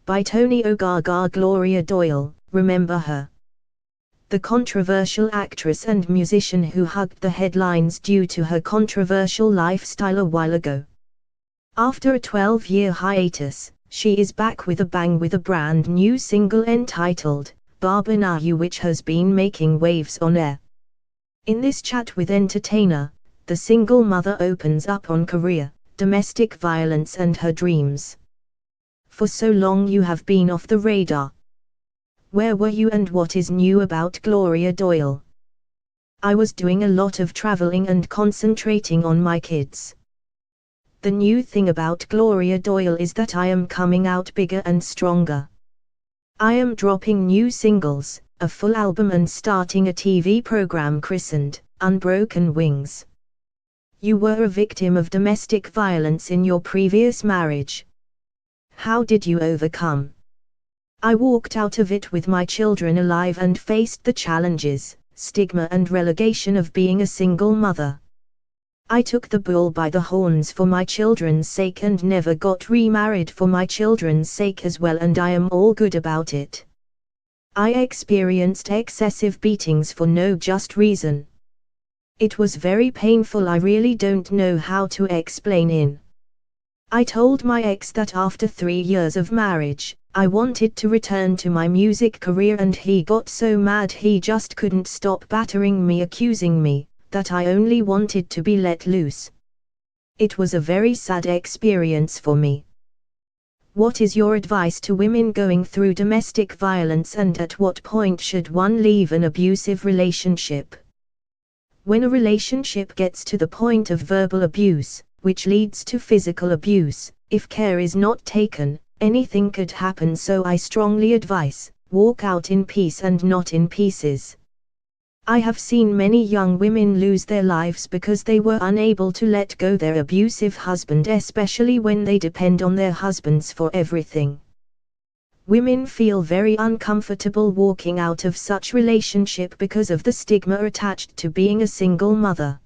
by Tony Ogaga. Gloria Doyle, remember her? The controversial actress and musician who hugged the headlines due to her controversial lifestyle a while ago. After a 12-year hiatus, she is back with a bang with a brand new single entitled Baba Na You, which has been making waves on air. In this chat with entertainer, the single mother opens up on career, domestic violence and her dreams. For so long you have been off the radar. Where were you and what is new about Gloria Doyle? I was doing a lot of traveling and concentrating on my kids. The new thing about Gloria Doyle is that I am coming out bigger and stronger. I am dropping new singles, a full album and starting a TV program christened Unbroken Wings. You were a victim of domestic violence in your previous marriage. How did you overcome? I walked out of it with my children alive and faced the challenges, stigma and relegation of being a single mother. I took the bull by the horns for my children's sake and never got remarried for my children's sake as well, and I am all good about it. I experienced excessive beatings for no just reason. It was very painful. I really don't know how to explain it. I told my ex that after 3 years of marriage, I wanted to return to my music career, and he got so mad he just couldn't stop battering me, accusing me that I only wanted to be let loose. It was a very sad experience for me. What is your advice to women going through domestic violence, and at what point should one leave an abusive relationship? When a relationship gets to the point of verbal abuse, which leads to physical abuse, if care is not taken, anything could happen, so I strongly advise, walk out in peace and not in pieces. I have seen many young women lose their lives because they were unable to let go their abusive husband, especially when they depend on their husbands for everything. Women feel very uncomfortable walking out of such relationship because of the stigma attached to being a single mother.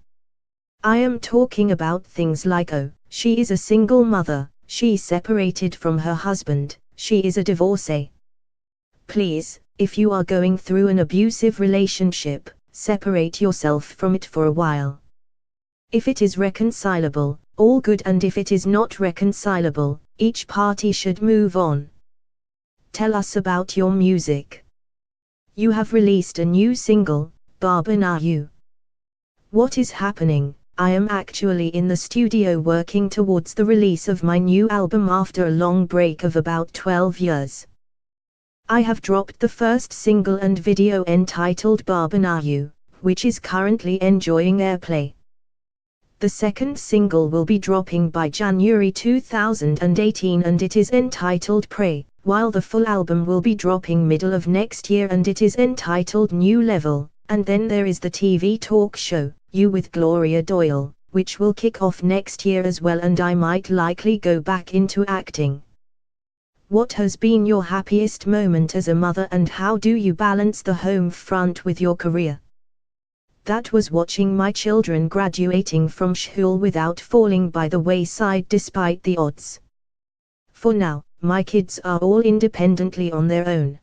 I am talking about things like, oh, she is a single mother, she separated from her husband, she is a divorcee. Please, if you are going through an abusive relationship, separate yourself from it for a while. If it is reconcilable, all good, and if it is not reconcilable, each party should move on. Tell us about your music. You have released a new single, Baba Na You. What is happening? I am actually in the studio working towards the release of my new album after a long break of about 12 years. I have dropped the first single and video entitled Baba Na You, which is currently enjoying airplay. The second single will be dropping by January 2018 and it is entitled Pray, while the full album will be dropping middle of next year and it is entitled New Level, and then there is the TV talk show, You with Gloria Doyle, which will kick off next year as well, and I might likely go back into acting. What has been your happiest moment as a mother, and how do you balance the home front with your career? That was watching my children graduating from school without falling by the wayside despite the odds. For now, my kids are all independently on their own.